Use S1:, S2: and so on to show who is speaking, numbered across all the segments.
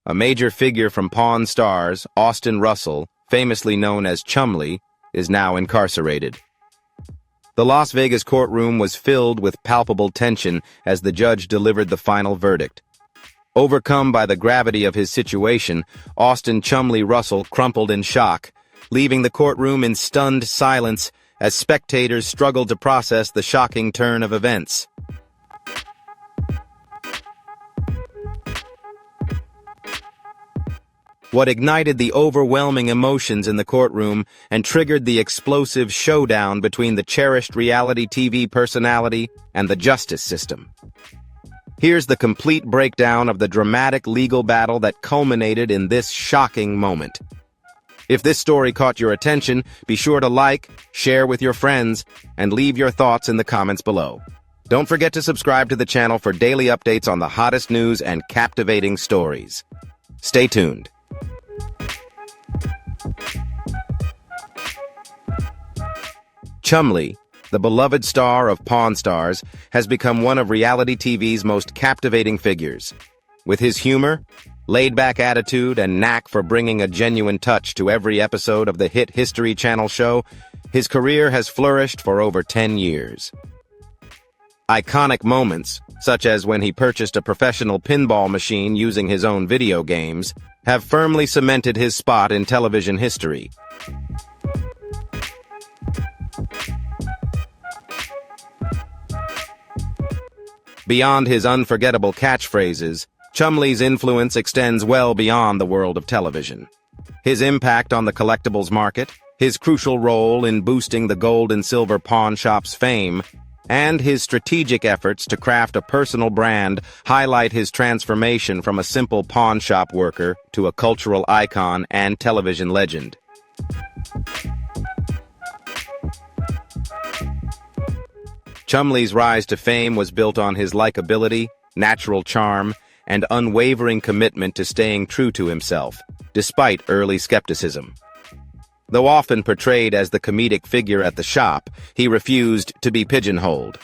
S1: A major figure from Pawn Stars, Austin Russell, famously known as Chumlee, is now incarcerated. The Las Vegas courtroom was filled with palpable tension as the judge delivered the final verdict. Overcome by the gravity of his situation, Austin Chumlee Russell crumpled in shock, leaving the courtroom in stunned silence as spectators struggled to process the shocking turn of events. What ignited the overwhelming emotions in the courtroom and triggered the explosive showdown between the cherished reality TV personality and the justice system. Here's the complete breakdown of the dramatic legal battle that culminated in this shocking moment. If this story caught your attention, be sure to like, share with your friends, and leave your thoughts in the comments below. Don't forget to subscribe to the channel for daily updates on the hottest news and captivating stories. Stay tuned. Chumlee, the beloved star of Pawn Stars, has become one of reality TV's most captivating figures. With his humor, laid-back attitude, and knack for bringing a genuine touch to every episode of the hit History Channel show, his career has flourished for over 10 years. Iconic moments, such as when he purchased a professional pinball machine using his own video games, have firmly cemented his spot in television history. Beyond his unforgettable catchphrases, Chumlee's influence extends well beyond the world of television. His impact on the collectibles market, his crucial role in boosting the gold and silver pawn shop's fame, and his strategic efforts to craft a personal brand highlight his transformation from a simple pawn shop worker to a cultural icon and television legend. Chumlee's rise to fame was built on his likability, natural charm, and unwavering commitment to staying true to himself, despite early skepticism. Though often portrayed as the comedic figure at the shop, he refused to be pigeonholed.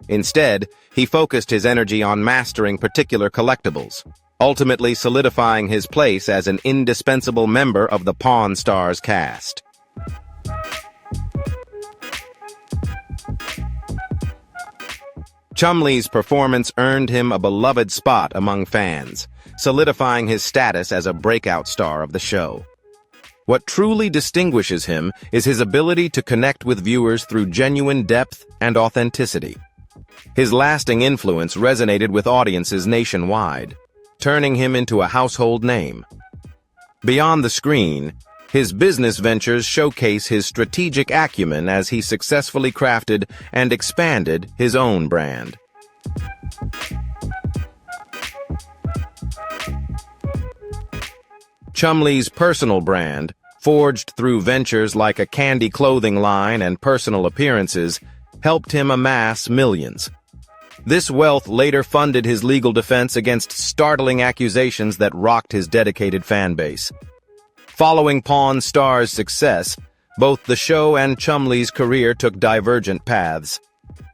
S1: Instead, he focused his energy on mastering particular collectibles, ultimately solidifying his place as an indispensable member of the Pawn Stars cast. Chumlee's performance earned him a beloved spot among fans, solidifying his status as a breakout star of the show. What truly distinguishes him is his ability to connect with viewers through genuine depth and authenticity. His lasting influence resonated with audiences nationwide, turning him into a household name. Beyond the screen, his business ventures showcase his strategic acumen as he successfully crafted and expanded his own brand. Chumlee's personal brand, forged through ventures like a candy clothing line and personal appearances, helped him amass millions. This wealth later funded his legal defense against startling accusations that rocked his dedicated fan base. Following Pawn Stars' success, both the show and Chumlee's career took divergent paths.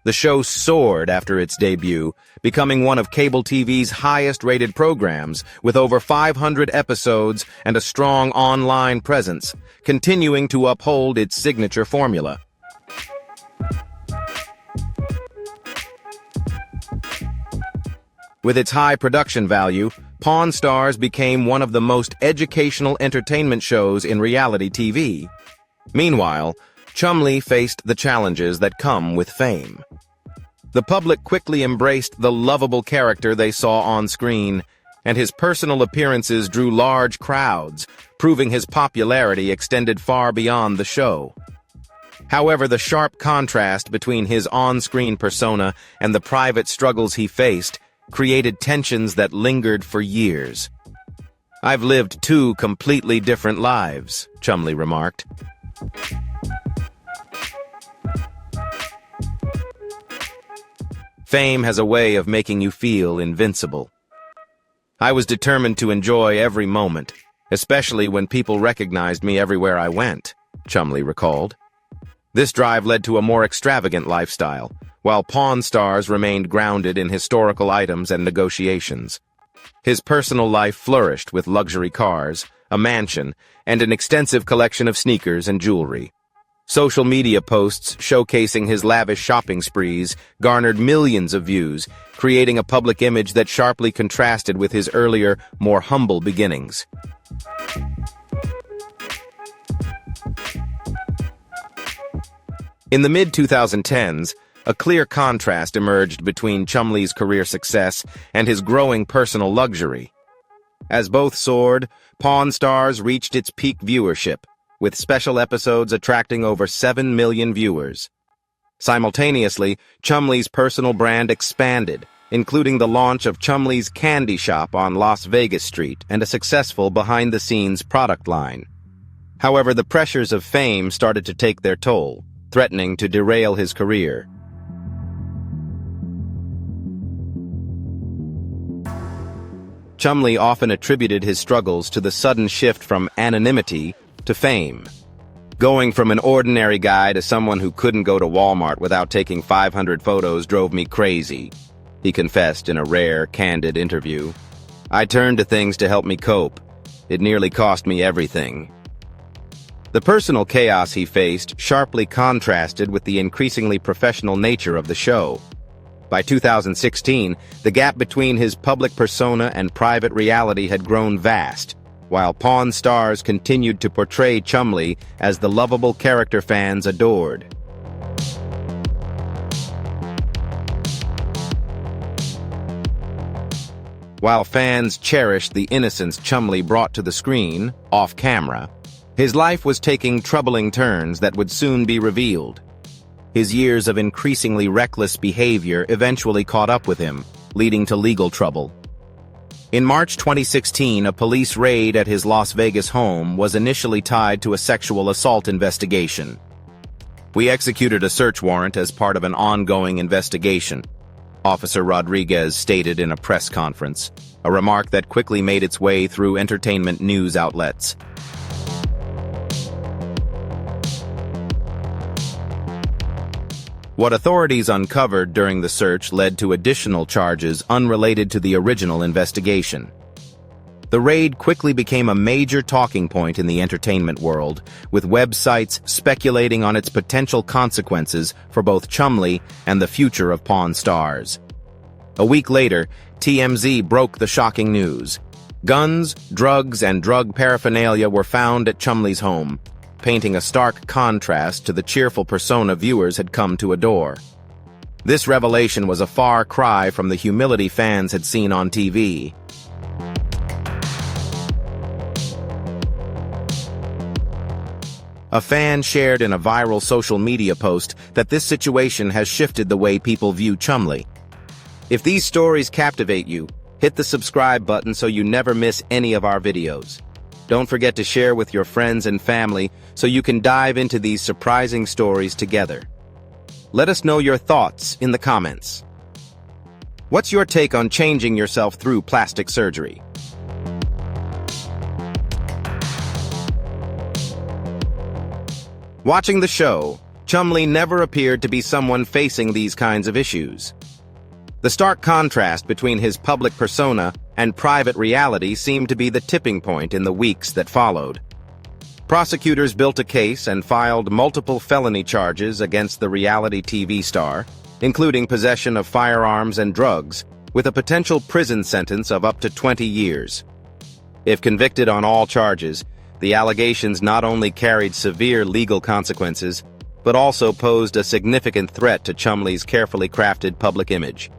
S1: The show soared after its debut, becoming one of cable TV's highest-rated programs, with over 500 episodes and a strong online presence, continuing to uphold its signature formula. With its high production value, Pawn Stars became one of the most educational entertainment shows in reality TV. Meanwhile, Chumlee faced the challenges that come with fame. The public quickly embraced the lovable character they saw on screen, and his personal appearances drew large crowds, proving his popularity extended far beyond the show. However, the sharp contrast between his on-screen persona and the private struggles he faced created tensions that lingered for years. "I've lived two completely different lives," Chumlee remarked. Fame has a way of making you feel invincible. "I was determined to enjoy every moment, especially when people recognized me everywhere I went," Chumlee recalled. This drive led to a more extravagant lifestyle, while Pawn Stars remained grounded in historical items and negotiations. His personal life flourished with luxury cars, a mansion, and an extensive collection of sneakers and jewelry. Social media posts showcasing his lavish shopping sprees garnered millions of views, creating a public image that sharply contrasted with his earlier, more humble beginnings. In the mid-2010s, a clear contrast emerged between Chumlee's career success and his growing personal luxury. As both soared, Pawn Stars reached its peak viewership, with special episodes attracting over 7 million viewers. Simultaneously, Chumlee's personal brand expanded, including the launch of Chumlee's Candy Shop on Las Vegas Street and a successful behind-the-scenes product line. However, the pressures of fame started to take their toll, threatening to derail his career. Chumlee often attributed his struggles to the sudden shift from anonymity to fame. Going from an ordinary guy to someone who couldn't go to Walmart without taking 500 photos drove me crazy, he confessed in a rare, candid interview. I turned to things to help me cope. It nearly cost me everything. The personal chaos he faced sharply contrasted with the increasingly professional nature of the show. By 2016, the gap between his public persona and private reality had grown vast, while Pawn Stars continued to portray Chumlee as the lovable character fans adored. While fans cherished the innocence Chumlee brought to the screen, off-camera, his life was taking troubling turns that would soon be revealed. His years of increasingly reckless behavior eventually caught up with him, leading to legal trouble. In March 2016, a police raid at his Las Vegas home was initially tied to a sexual assault investigation. "We executed a search warrant as part of an ongoing investigation," Officer Rodriguez stated in a press conference, a remark that quickly made its way through entertainment news outlets. What authorities uncovered during the search led to additional charges unrelated to the original investigation. The raid quickly became a major talking point in the entertainment world, with websites speculating on its potential consequences for both Chumlee and the future of Pawn Stars. A week later, TMZ broke the shocking news. Guns, drugs, and drug paraphernalia were found at Chumlee's home, painting a stark contrast to the cheerful persona viewers had come to adore. This revelation was a far cry from the humility fans had seen on TV. A fan shared in a viral social media post that this situation has shifted the way people view Chumlee. If these stories captivate you, hit the subscribe button so you never miss any of our videos. Don't forget to share with your friends and family so you can dive into these surprising stories together. Let us know your thoughts in the comments. What's your take on changing yourself through plastic surgery? Watching the show, Chumlee never appeared to be someone facing these kinds of issues. The stark contrast between his public persona and private reality seemed to be the tipping point in the weeks that followed. Prosecutors built a case and filed multiple felony charges against the reality TV star, including possession of firearms and drugs, with a potential prison sentence of up to 20 years. If convicted on all charges, the allegations not only carried severe legal consequences, but also posed a significant threat to Chumlee's carefully crafted public image.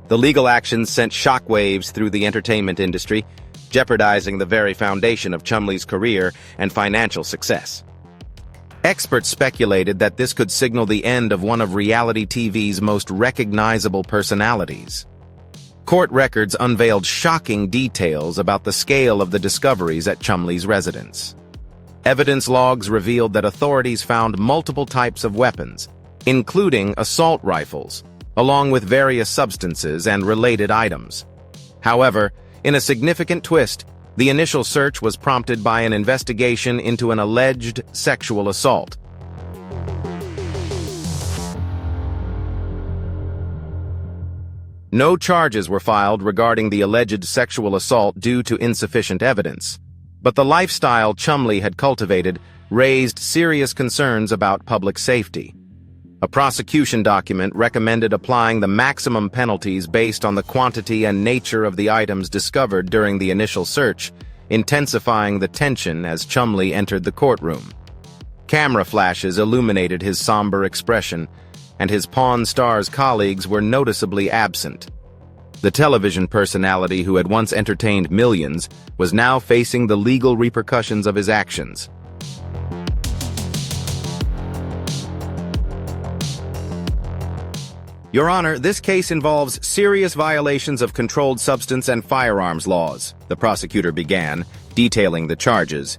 S1: The legal actions sent shockwaves through the entertainment industry, jeopardizing the very foundation of Chumlee's career and financial success. Experts speculated that this could signal the end of one of reality TV's most recognizable personalities. Court records unveiled shocking details about the scale of the discoveries at Chumlee's residence. Evidence logs revealed that authorities found multiple types of weapons, including assault rifles, along with various substances and related items. However, in a significant twist, the initial search was prompted by an investigation into an alleged sexual assault. No charges were filed regarding the alleged sexual assault due to insufficient evidence, but the lifestyle Chumlee had cultivated raised serious concerns about public safety. A prosecution document recommended applying the maximum penalties based on the quantity and nature of the items discovered during the initial search, intensifying the tension as Chumlee entered the courtroom. Camera flashes illuminated his somber expression, and his Pawn Stars colleagues were noticeably absent. The television personality who had once entertained millions was now facing the legal repercussions of his actions. Your Honor, this case involves serious violations of controlled substance and firearms laws, the prosecutor began, detailing the charges.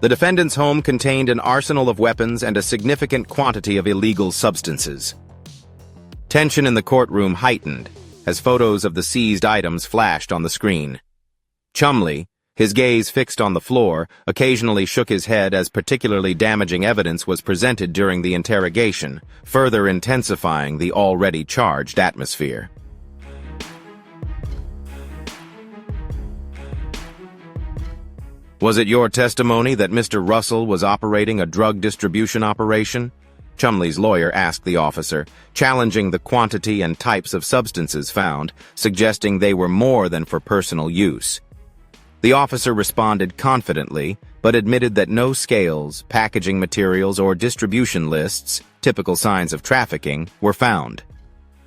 S1: The defendant's home contained an arsenal of weapons and a significant quantity of illegal substances. Tension in the courtroom heightened as photos of the seized items flashed on the screen. Chumlee, his gaze fixed on the floor, occasionally shook his head as particularly damaging evidence was presented during the interrogation, further intensifying the already charged atmosphere. Was it your testimony that Mr. Russell was operating a drug distribution operation? Chumlee's lawyer asked the officer, challenging the quantity and types of substances found, suggesting they were more than for personal use. The officer responded confidently, but admitted that no scales, packaging materials, or distribution lists, typical signs of trafficking, were found.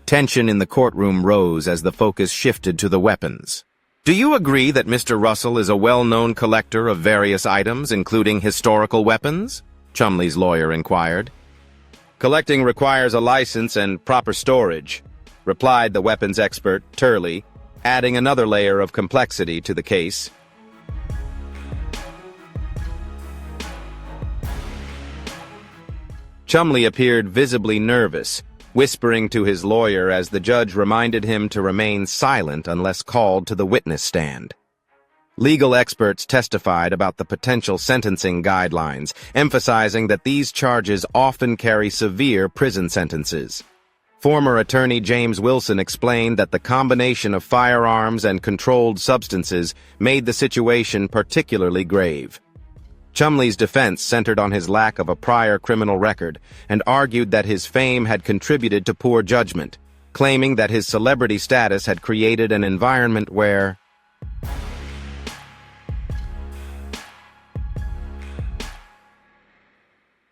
S1: Tension in the courtroom rose as the focus shifted to the weapons. Do you agree that Mr. Russell is a well-known collector of various items, including historical weapons? Chumlee's lawyer inquired. Collecting requires a license and proper storage, replied the weapons expert, Turley, adding another layer of complexity to the case. Chumlee appeared visibly nervous, whispering to his lawyer as the judge reminded him to remain silent unless called to the witness stand. Legal experts testified about the potential sentencing guidelines, emphasizing that these charges often carry severe prison sentences. Former attorney James Wilson explained that the combination of firearms and controlled substances made the situation particularly grave. Chumlee's defense centered on his lack of a prior criminal record and argued that his fame had contributed to poor judgment, claiming that his celebrity status had created an environment where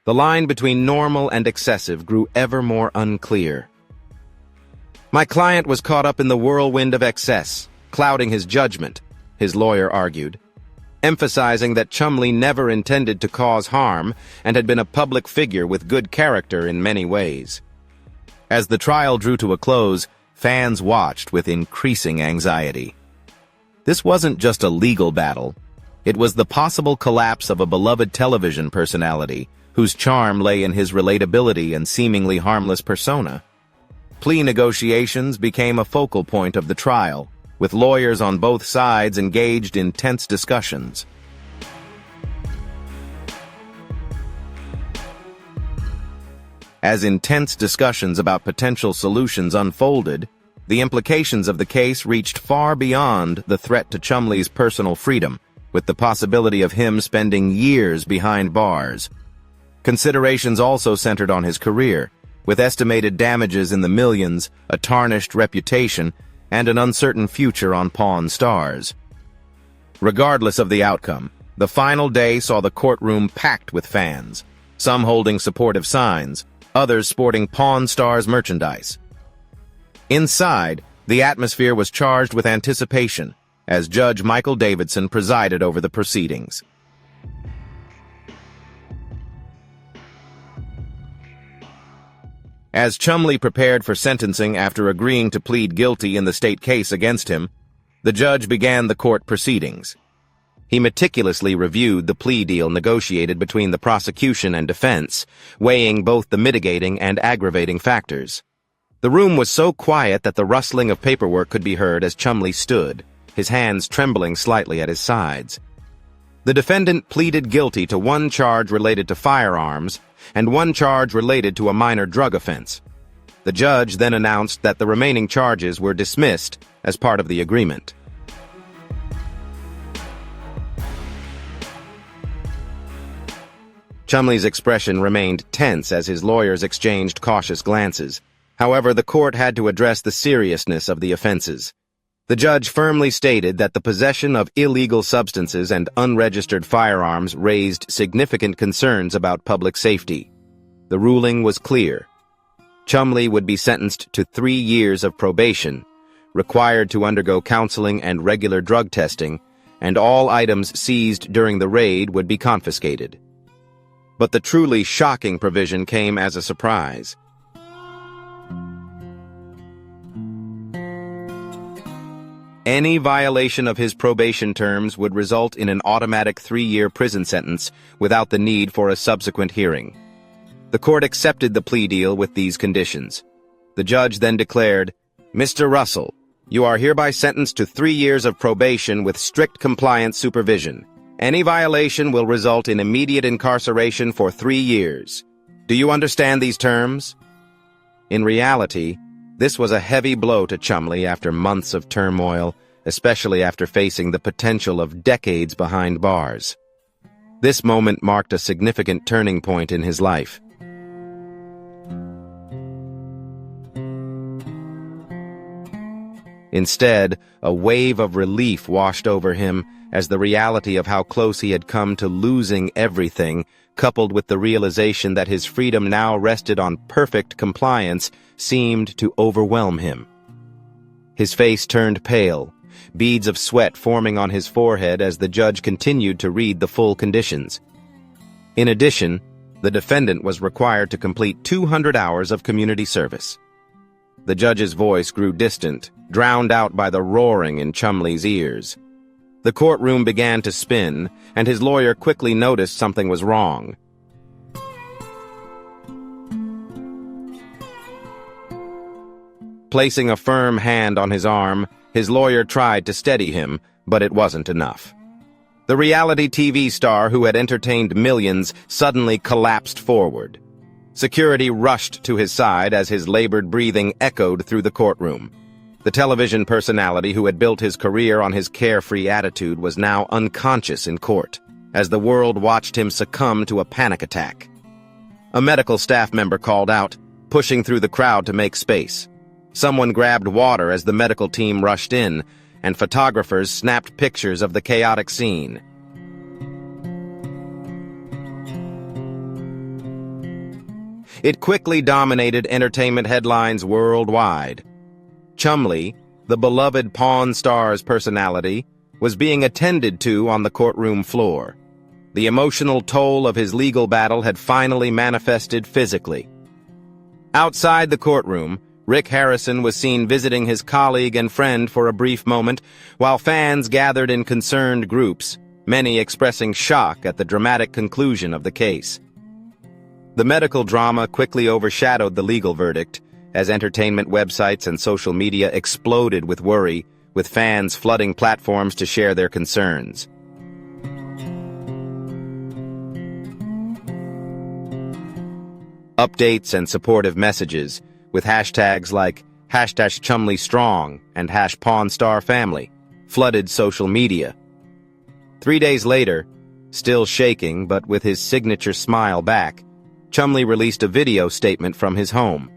S1: the line between normal and excessive grew ever more unclear. My client was caught up in the whirlwind of excess, clouding his judgment, his lawyer argued, emphasizing that Chumlee never intended to cause harm and had been a public figure with good character in many ways. As the trial drew to a close, fans watched with increasing anxiety. This wasn't just a legal battle. It was the possible collapse of a beloved television personality whose charm lay in his relatability and seemingly harmless persona. Plea negotiations became a focal point of the trial, with lawyers on both sides engaged in tense discussions. As intense discussions about potential solutions unfolded, the implications of the case reached far beyond the threat to Chumlee's personal freedom, with the possibility of him spending years behind bars. Considerations also centered on his career, with estimated damages in the millions, a tarnished reputation, and an uncertain future on Pawn Stars. Regardless of the outcome, the final day saw the courtroom packed with fans, some holding supportive signs, others sporting Pawn Stars merchandise. Inside, the atmosphere was charged with anticipation, as Judge Michael Davidson presided over the proceedings. As Chumlee prepared for sentencing after agreeing to plead guilty in the state case against him, the judge began the court proceedings. He meticulously reviewed the plea deal negotiated between the prosecution and defense, weighing both the mitigating and aggravating factors. The room was so quiet that the rustling of paperwork could be heard as Chumlee stood, his hands trembling slightly at his sides. The defendant pleaded guilty to one charge related to firearms and one charge related to a minor drug offense. The judge then announced that the remaining charges were dismissed as part of the agreement. Chumlee's expression remained tense as his lawyers exchanged cautious glances. However, the court had to address the seriousness of the offenses. The judge firmly stated that the possession of illegal substances and unregistered firearms raised significant concerns about public safety. The ruling was clear. Chumlee would be sentenced to 3 years of probation, required to undergo counseling and regular drug testing, and all items seized during the raid would be confiscated. But the truly shocking provision came as a surprise. Any violation of his probation terms would result in an automatic 3-year prison sentence without the need for a subsequent hearing. The court accepted the plea deal with these conditions. The judge then declared, "Mr. Russell, you are hereby sentenced to 3 years of probation with strict compliance supervision. Any violation will result in immediate incarceration for 3 years. Do you understand these terms?" In reality, this was a heavy blow to Chumlee after months of turmoil, especially after facing the potential of decades behind bars. This moment marked a significant turning point in his life. Instead, a wave of relief washed over him as the reality of how close he had come to losing everything, coupled with the realization that his freedom now rested on perfect compliance, seemed to overwhelm him. His face turned pale, beads of sweat forming on his forehead as the judge continued to read the full conditions. In addition, the defendant was required to complete 200 hours of community service. The judge's voice grew distant, drowned out by the roaring in Chumlee's ears. The courtroom began to spin, and his lawyer quickly noticed something was wrong. Placing a firm hand on his arm, his lawyer tried to steady him, but it wasn't enough. The reality TV star who had entertained millions suddenly collapsed forward. Security rushed to his side as his labored breathing echoed through the courtroom. The television personality who had built his career on his carefree attitude was now unconscious in court, as the world watched him succumb to a panic attack. A medical staff member called out, pushing through the crowd to make space. Someone grabbed water as the medical team rushed in, and photographers snapped pictures of the chaotic scene. It quickly dominated entertainment headlines worldwide. Chumlee, the beloved Pawn Stars personality, was being attended to on the courtroom floor. The emotional toll of his legal battle had finally manifested physically. Outside the courtroom, Rick Harrison was seen visiting his colleague and friend for a brief moment, while fans gathered in concerned groups, many expressing shock at the dramatic conclusion of the case. The medical drama quickly overshadowed the legal verdict, as entertainment websites and social media exploded with worry, with fans flooding platforms to share their concerns. Updates and supportive messages, with hashtags like #ChumleeStrong and #PawnStarFamily, flooded social media. 3 days later, still shaking but with his signature smile back, Chumlee released a video statement from his home.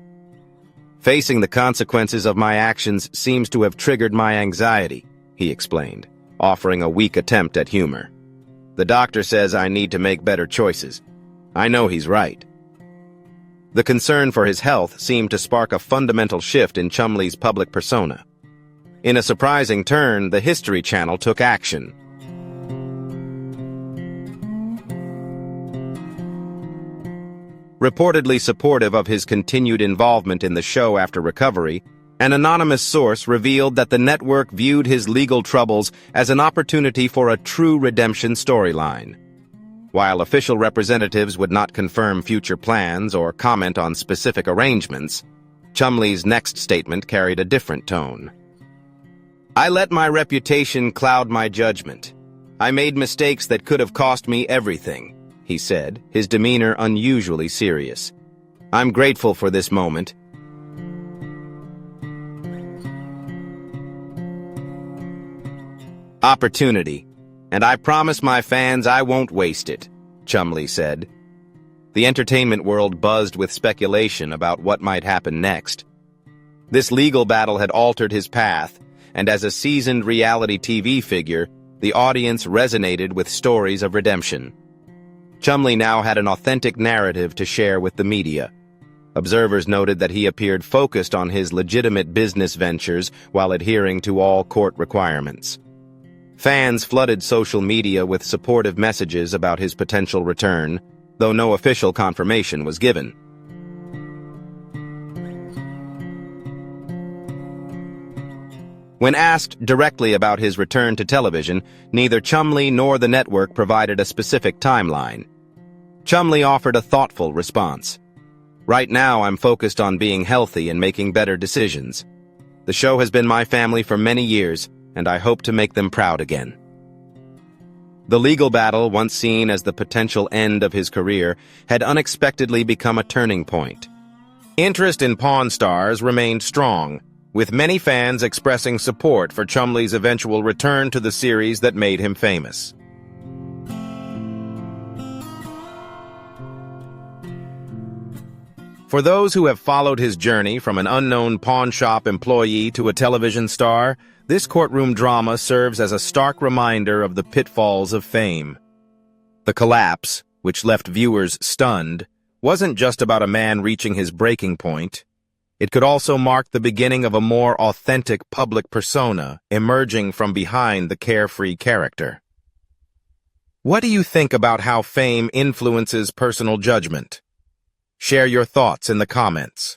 S1: "Facing the consequences of my actions seems to have triggered my anxiety," he explained, offering a weak attempt at humor. "The doctor says I need to make better choices. I know he's right." The concern for his health seemed to spark a fundamental shift in Chumlee's public persona. In a surprising turn, the History Channel took action. Reportedly supportive of his continued involvement in the show after recovery, an anonymous source revealed that the network viewed his legal troubles as an opportunity for a true redemption storyline. While official representatives would not confirm future plans or comment on specific arrangements, Chumlee's next statement carried a different tone. "I let my reputation cloud my judgment. I made mistakes that could have cost me everything," he said, his demeanor unusually serious. "I'm grateful for this moment." Opportunity, and I promise my fans I won't waste it, Chumlee said. The entertainment world buzzed with speculation about what might happen next. This legal battle had altered his path, and as a seasoned reality TV figure, the audience resonated with stories of redemption. Chumlee now had an authentic narrative to share with the media. Observers noted that he appeared focused on his legitimate business ventures while adhering to all court requirements. Fans flooded social media with supportive messages about his potential return, though no official confirmation was given. When asked directly about his return to television, neither Chumlee nor the network provided a specific timeline. Chumlee offered a thoughtful response. "Right now, I'm focused on being healthy and making better decisions. The show has been my family for many years, and I hope to make them proud again." The legal battle, once seen as the potential end of his career, had unexpectedly become a turning point. Interest in Pawn Stars remained strong, with many fans expressing support for Chumlee's eventual return to the series that made him famous. For those who have followed his journey from an unknown pawn shop employee to a television star, this courtroom drama serves as a stark reminder of the pitfalls of fame. The collapse, which left viewers stunned, wasn't just about a man reaching his breaking point. It could also mark the beginning of a more authentic public persona emerging from behind the carefree character. What do you think about how fame influences personal judgment? Share your thoughts in the comments.